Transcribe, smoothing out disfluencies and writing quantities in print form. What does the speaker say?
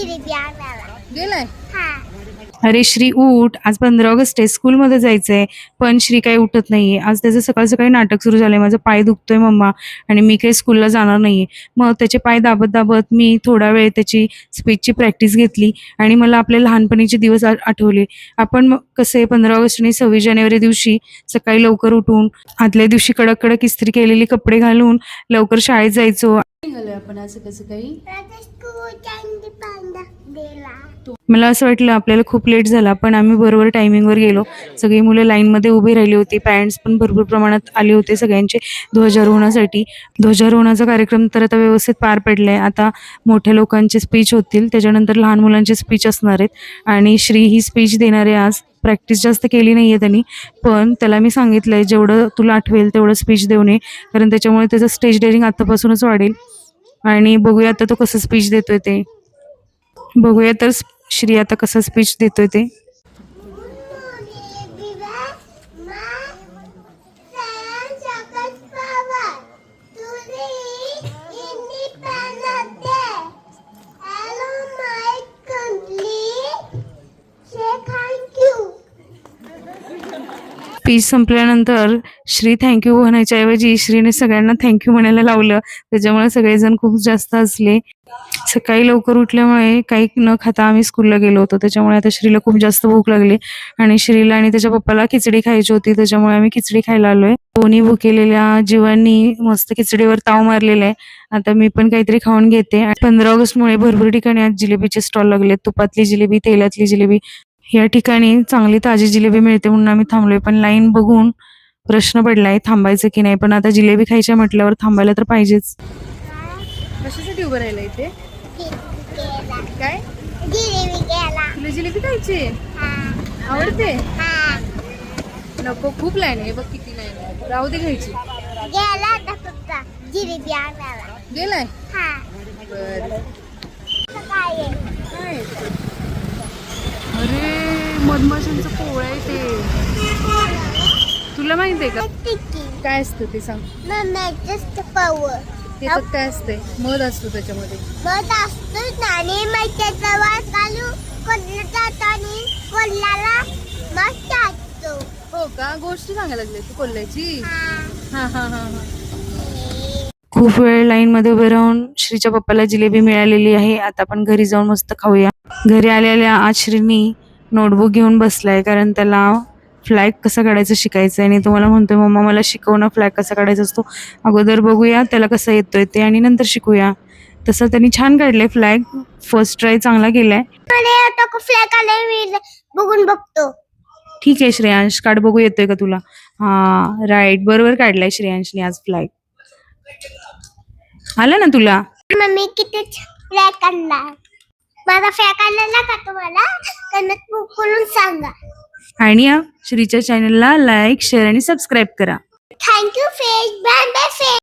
जिलेबी आणायला गेलाय. अरे श्री उठ, आज 15 ऑगस्ट आहे, स्कूलमध्ये जायचंय. पण श्री काही उठत नाहीये. आज त्याचं सकाळ सकाळी नाटक सुरू झालंय, माझा पाय दुखतोय मम्मा आणि मी काही स्कूलला जाणार नाहीये. मग त्याचे पाय दाबत दाबत मी थोडा वेळ त्याची स्पीचची प्रॅक्टिस घेतली आणि मला आपले लहानपणीचे दिवस आठवले. आपण मग कसे 15 ऑगस्ट आणि 26 जानेवारी दिवशी सकाळी लवकर उठून आदल्या दिवशी कडक कडक इस्त्री केलेली कपडे घालून लवकर शाळेत जायचो. निघालोय आपण असं कसं काही. मला असं वाटलं आपल्याला खूप लेट झाला, पण आम्ही बरोबर टायमिंगवर गेलो. सगळी मुलं लाईनमध्ये उभी राहिली होती. पॅरेंट्स पण भरपूर प्रमाणात आले होते सगळ्यांचे ध्वजारोहणासाठी. ध्वजारोहणाचा कार्यक्रम तर आता व्यवस्थित पार पडलाय. आता मोठ्या लोकांचे स्पीच होतील, त्याच्यानंतर लहान मुलांचे स्पीच असणार आहेत आणि श्री ही स्पीच देणार आहे आज. प्रॅक्टिस जास्त केली नाही आहे त्यांनी, पण त्याला मी सांगितलं आहे जेवढं तुला आठवेल तेवढं स्पीच देऊ नये, कारण त्याच्यामुळे त्याचं स्टेज डेअरिंग आत्तापासूनच वाढेल. आणि बघूया आता तो कसं स्पीच देतोय ते. बघूया तर श्री आता कसं स्पीच देतोय ते. स्पीच संपल्यानंतर श्री थँक्यू म्हणायच्या ऐवजी श्रीने सगळ्यांना थँक्यू म्हणायला लावलं. त्याच्यामुळे सगळेजण खूप जास्त हसले. सकाळी लवकर उठल्यामुळे काही न खाता आम्ही स्कूलला गेलो होतो, त्याच्यामुळे आता श्रीला खूप जास्त भूक लागली आणि श्रीला आणि त्याच्या पप्पाला खिचडी खायची होती, त्याच्यामुळे आम्ही खिचडी खायला आलोय. दोन्ही भुकेलेल्या जीवांनी मस्त खिचडीवर ताव मारलेला आहे. आता मी पण काहीतरी खाऊन घेते. 15 ऑगस्टमुळे भरपूर ठिकाणी आज जिलेबीचे स्टॉल लागले. तुपातली जिलेबी, तेलातली जिलेबी. या ठिकाणी चांगली ताजी जिलेबी मिळते म्हणून आम्ही थांबलोय, पण लाईन बघून प्रश्न पडलाय थांबायचं की नाही. पण आता जिलेबी खायच्या म्हटल्यावर थांबायला तर पाहिजेच. कशासाठी उभं राहिलं इथे. काय जिलेबी गेला. तुला जिलेबी खायची आवडते. नको, खूप लाईन आहे बघ, किती लाईन आहे. राहू दे, घ्यायची. गेला आता फक्त जिलेबी आणायला गेलाय. बर. काय अरे मधमाशांचं पोळं आहे ते. तुला माहिती आहे का काय असतं ते सांग. त्याच्यात काय असतंय. मध असतो त्याच्यामध्ये. मध असतो आणि मग त्याचा वास चालू कोल्हा जातो आणि कोल्ह्याला मस्त असतो. हो का, गोष्ट सांगायला लागली तू कोल्ह्याची. हा हा हा हा. खूप वेळ लाईन मध्ये उभे राहून श्रीच्या पप्पाला जिलेबी मिळालेली आहे. आता आपण घरी जाऊन मस्त खाऊया. घरी आलेल्या आज श्रीनी नोटबुक घेऊन बसलाय, कारण त्याला फ्लॅग कसा काढायचं शिकायचं आहे आणि तो मला म्हणतोय मम्मा मला शिकव ना फ्लॅग कसा काढायचा असतो. अगोदर बघूया त्याला कसं येतोय ते आणि नंतर शिकूया. तसं त्यांनी छान काढलंय फ्लॅग. फर्स्ट ट्राय चांगला केलाय. फ्लॅग आलाय बघून बघतो. ठीक आहे श्रेयांश, काढ बघू येतोय का तुला. हा राईट, बरोबर काढलाय श्रेयांशने आज फ्लॅग. आला ना तुला. मम्मी किती फ्लॅग काढला. माझा फ्लॅग काढलेला का तुम्हाला कमेंट करून सांगा. आणि श्रीच्या चॅनलला लाईक, शेअर आणि सबस्क्राईब करा. Thank you friends. Bye bye friends.